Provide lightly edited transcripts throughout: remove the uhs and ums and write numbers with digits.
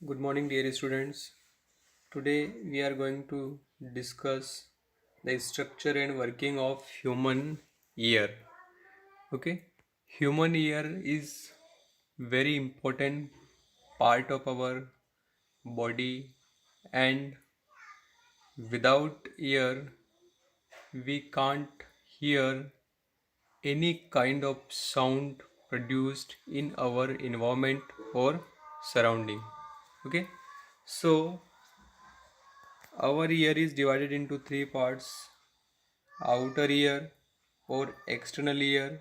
Good morning, dear students. Today we are going to discuss the structure and working of human ear. Okay, human ear is very important part of our body, and without ear we can't hear any kind of sound produced in our environment or surrounding. Okay, so our ear is divided into three parts: outer ear or external ear,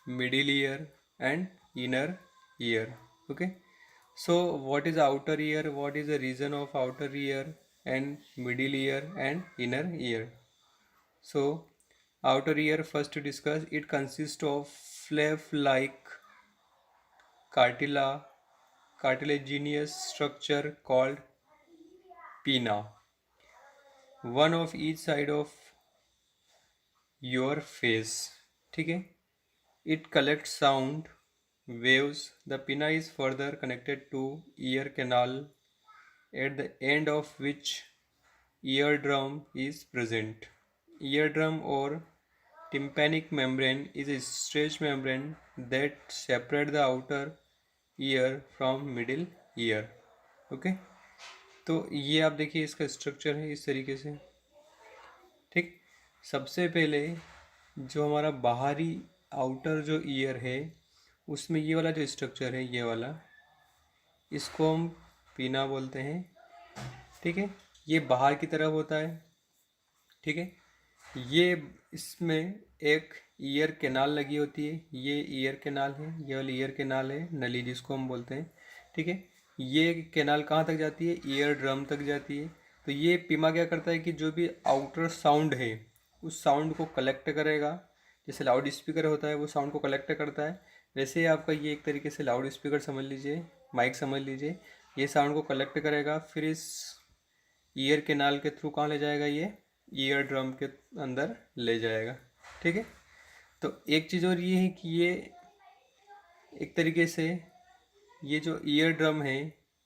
middle ear, and inner ear. Okay, so what is outer ear? What is the reason of outer ear and middle ear and inner ear? So, outer ear, first to discuss, it consists of flap like cartila, cartilaginous structure called pinna, one of each side of your face. ठीक है, it collects sound waves. The pinna is further connected to ear canal, at the end of which eardrum is present. Eardrum or tympanic membrane is a stretched membrane that separate the outer ear from middle ear. Okay, तो ये आप देखिए इसका structure है इस तरीके से। ठीक, सबसे पहले जो हमारा बाहरी आउटर जो ईयर है उसमें ये वाला जो स्ट्रक्चर है, ये वाला, इसको हम पीना बोलते हैं। ठीक है, ये बाहर की तरफ होता है। ठीक है, ये इसमें एक ईयर कैनाल लगी होती है। ये ईयर कैनाल है, ये वाली ईयर कैनाल है, नली जिसको हम बोलते हैं। ठीक है, ये कैनाल कहाँ तक जाती है? ईयर ड्रम तक जाती है। तो ये पीमा क्या करता है कि जो भी आउटर साउंड है उस साउंड को कलेक्ट करेगा। जैसे लाउड स्पीकर होता है वो साउंड को कलेक्ट करता है, वैसे ही आपका ये एक तरीके से लाउड स्पीकर समझ लीजिए, माइक समझ लीजिए। ये साउंड को कलेक्ट करेगा, फिर इस ईयर कैनाल के थ्रू कहाँ ले जाएगा? ये ईयर ड्रम के अंदर ले जाएगा। ठीक है, तो एक चीज़ और ये है कि ये एक तरीके से ये जो ईयर ड्रम है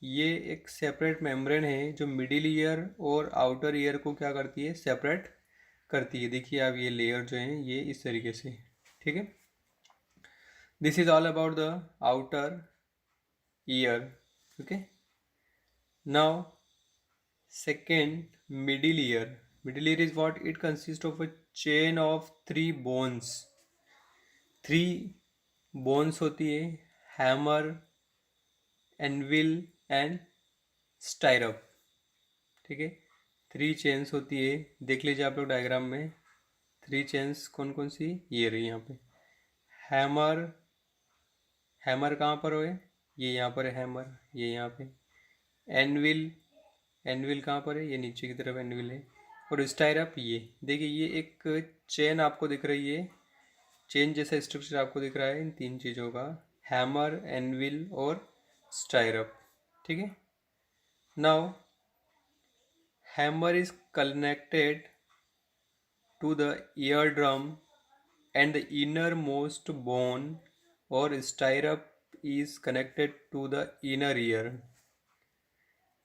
ये एक सेपरेट मेम्ब्रेन है जो मिडिल ईयर और आउटर ईयर को क्या करती है? सेपरेट करती है। देखिए आप ये लेयर जो हैं ये इस तरीके से। ठीक है, this is all about the outer ear. Okay, now second, middle ear. Middle ear is what? It consists of a chain of three bones. Three bones होती है: hammer, anvil and stirrup. ठीक है, थ्री चेन्स होती है। देख लीजिए आप लोग डायग्राम में, थ्री चेन्स कौन कौन सी? ये रही यहाँ पे। हैमर, हैमर कहाँ पर है? ये यहाँ पर है हैमर, ये यहाँ पे। एनविल, एनविल कहाँ पर है? ये नीचे की तरफ एनविल है। और स्टाइरअप, ये देखिए ये एक चेन आपको दिख रही है, चेन जैसा स्ट्रक्चर आपको दिख रहा है इन तीन चीज़ों का: हैमर, एनविल और स्टाइरअप। ठीक है, now hammer is connected to the ear drum and the inner most bone, और stirrup is connected to the inner ear.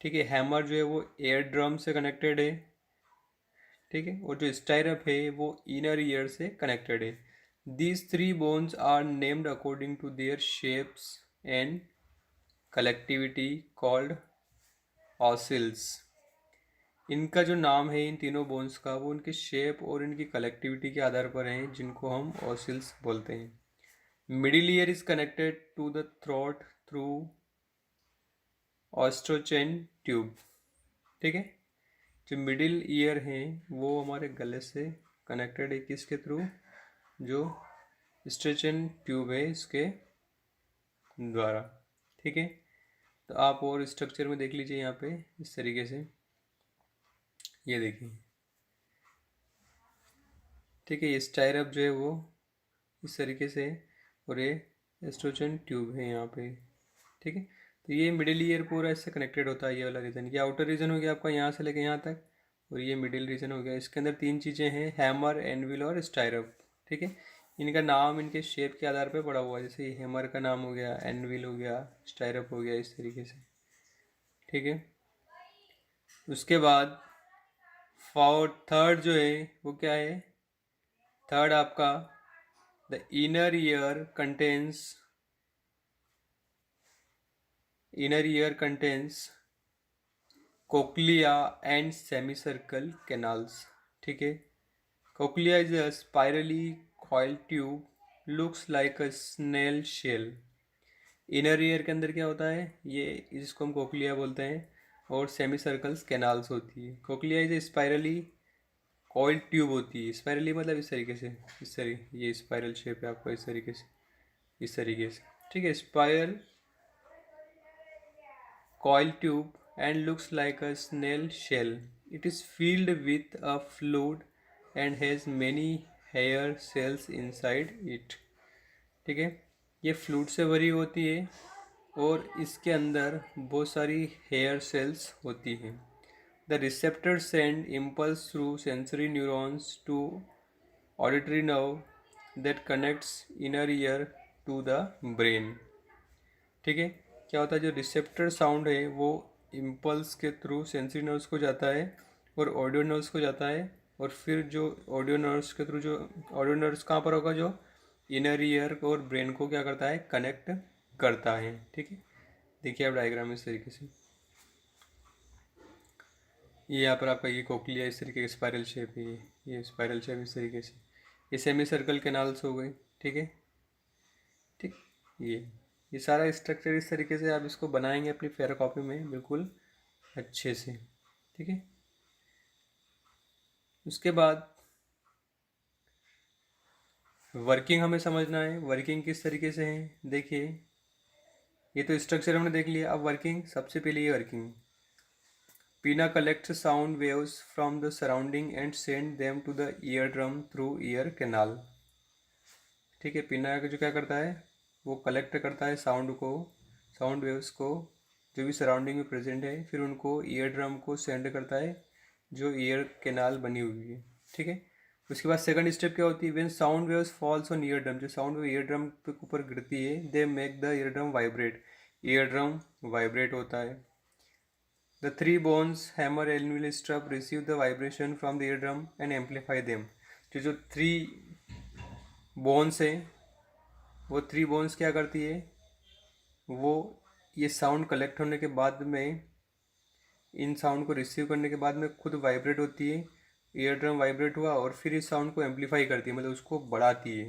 ठीक है, हैमर जो है वो एयर ड्रम से कनेक्टेड है। ठीक है, और जो स्टाइरअप है वो इनर ईयर से कनेक्टेड है। These three bones are named according to their shapes and collectively called ossicles. इनका जो नाम है इन तीनों बोन्स का वो उनके शेप और इनकी कलेक्टिविटी के आधार पर हैं, जिनको हम ऑसिल्स बोलते हैं। Middle ear is connected to the throat through Eustachian tube. ठीक है, जो मिडिल ईयर हैं वो हमारे गले से कनेक्टेड है, किसके थ्रू? जो स्ट्रेचन ट्यूब है इसके द्वारा। ठीक है, तो आप और स्ट्रक्चर में देख लीजिए यहाँ पे इस तरीके से, ये देखिए। ठीक है, ये स्टाइरअप जो है वो इस तरीके से, और ये एस्ट्रोजन ट्यूब है यहाँ पे। ठीक है, तो ये मिडिल ईयर पूरा इससे कनेक्टेड होता है, ये वाला रीजन। ये आउटर रीजन हो गया आपका यहाँ से लेके यहाँ तक, और ये मिडिल रीजन हो गया। इसके अंदर तीन चीज़ें हैं: हैमर, एनविल और स्टाइरअप। ठीक है, इनका नाम इनके शेप के आधार पर पड़ा हुआ है। जैसे ये हैमर का नाम हो गया, एनविल हो गया, स्टाइरअप हो गया, इस तरीके से। ठीक है। उसके बाद थर्ड जो है वो क्या है, थर्ड आपका the inner ear contains cochlea and semicircle canals. ठीक है। Cochlea is a spirally coiled tube looks like a snail shell. Inner ear के अंदर क्या होता है, ये इसको हम कोक्लिया बोलते हैं, और सेमी सर्कल्स कैनाल्स होती है। Cochlea is spirally coil tube होती है। स्पाइरली मतलब इस तरीके से, इस तरीके, ये स्पाइरल शेप है आपका, इस तरीके से, इस तरीके से। ठीक है। Spiral coil tube and looks like a snail shell. It is filled with a fluid and has many hair cells inside it. ठीक है। ये फ्लूइड से भरी होती है और इसके अंदर बहुत सारी हेयर सेल्स होती हैं। The receptor send impulse through sensory neurons to auditory nerve that connects inner ear to the brain. ठीक है। क्या होता है, जो रिसेप्टर साउंड है वो इम्पल्स के थ्रू सेंसरी नर्व्स को जाता है और ऑडियो नर्व्स को जाता है, और फिर जो ऑडियो नर्व्स के थ्रू, जो ऑडियो नर्व्स कहाँ पर होगा, जो इनर ईयर और ब्रेन को क्या करता है, कनेक्ट करता है। ठीक है। देखिए आप डायग्राम इस तरीके से, ये यहाँ पर आपका ये कोक्लिया इस तरीके की स्पाइरल शेप है, ये स्पाइरल शेप इस तरीके से, ये सेमी सर्कल कैनाल्स हो गए। ठीक है। ठीक। ये सारा स्ट्रक्चर इस तरीके से आप इसको बनाएंगे अपनी फेयर कॉपी में बिल्कुल अच्छे से। ठीक है। उसके बाद वर्किंग हमें समझना है, वर्किंग किस तरीके से है। देखिए ये तो स्ट्रक्चर हमने देख लिया, अब वर्किंग, सबसे पहले ये working, pinna collect sound waves from the surrounding and send them to the ear drum through ear canal. ठीक है। पीना जो क्या करता है, वो कलेक्ट करता है साउंड को, साउंड वेव्स को जो भी सराउंडिंग में प्रेजेंट है, फिर उनको ईयर ड्रम को सेंड करता है जो ईयर कैनाल बनी हुई है। ठीक है। उसके बाद सेकंड स्टेप क्या होती है, when sound waves falls on ear drum, जो साउंड वेव ईयर ड्रम के ऊपर गिरती है, they make the ear drum vibrate, ear drum vibrate होता है। The three bones hammer anvil stirrup receive the vibration from the ear drum and amplify them. जो three bones है, वो three bones क्या करती है, वो ये साउंड कलेक्ट होने के बाद में, इन साउंड को रिसीव करने के बाद में खुद वाइब्रेट होती है, ईयर ड्रम वाइब्रेट हुआ और फिर इस साउंड को एम्पलीफाई करती है, मतलब उसको बढ़ाती है।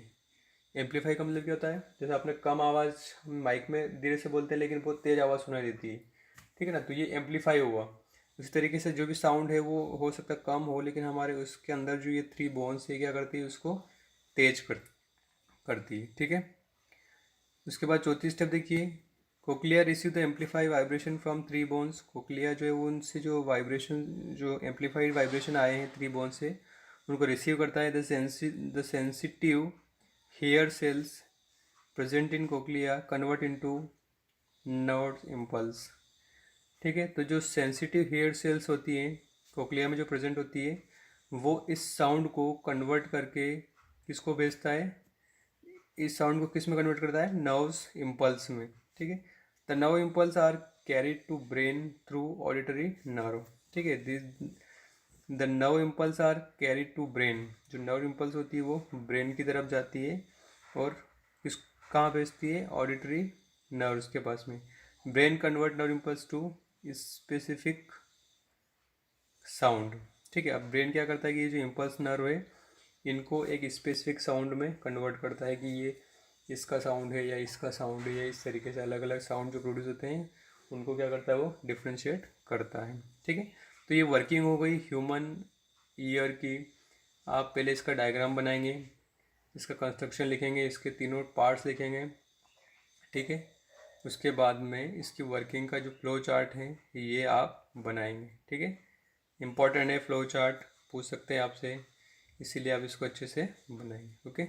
एम्पलीफाई का मतलब क्या होता है, जैसे आपने कम आवाज़, माइक में धीरे से बोलते हैं लेकिन बहुत तेज़ आवाज़ सुनाई देती है। ठीक है ना, तो ये एम्पलीफाई हुआ। उसी तरीके से जो भी साउंड है वो हो सकता है कम हो, लेकिन हमारे उसके अंदर जो ये थ्री बोन्स है क्या करती है, उसको तेज करती है। ठीक है। उसके बाद चौथी स्टेप देखिए, cochlea receive the amplify vibration from three bones. Cochlea जो है वो उनसे जो वाइब्रेशन, जो एम्पलीफाइड वाइब्रेशन आए हैं थ्री बोन से, उनको रिसीव करता है। The sensitive hair cells present in cochlea convert into nerve impulse. ठीक है। तो जो सेंसिटिव हेयर सेल्स होती हैं कोक्लिया में जो प्रेजेंट होती है, वो इस साउंड को कन्वर्ट करके किसको भेजता है, इस साउंड को किस में कन्वर्ट करता है, नर्व्स इम्पल्स में। ठीक है। The nerve impulse are carried to brain through auditory nerve. ठीक है। The nerve impulse are carried to brain, जो नर्व इम्पल्स होती है वो ब्रेन की तरफ जाती है और किस, कहाँ भेजती है, ऑडिटरी नर्व्स के पास में। Brain convert nerve impulse to specific sound. ठीक है। अब ब्रेन क्या करता है कि ये जो इम्पल्स नर्व है इनको एक स्पेसिफिक साउंड में कन्वर्ट करता है कि ये इसका साउंड है या इसका साउंड है, या इस तरीके से अलग अलग साउंड जो प्रोड्यूस होते हैं उनको क्या करता है, वो डिफ्रेंशिएट करता है। ठीक है। तो ये वर्किंग हो गई ह्यूमन ईयर की। आप पहले इसका डायग्राम बनाएंगे, इसका कंस्ट्रक्शन लिखेंगे, इसके तीनों पार्ट्स लिखेंगे। ठीक है। उसके बाद में इसकी वर्किंग का जो फ्लो चार्ट है ये आप बनाएंगे। ठीक है। इम्पॉर्टेंट है फ्लो चार्ट, पूछ सकते हैं आपसे, इसीलिए आप इसको अच्छे से बनाएंगे। ओके।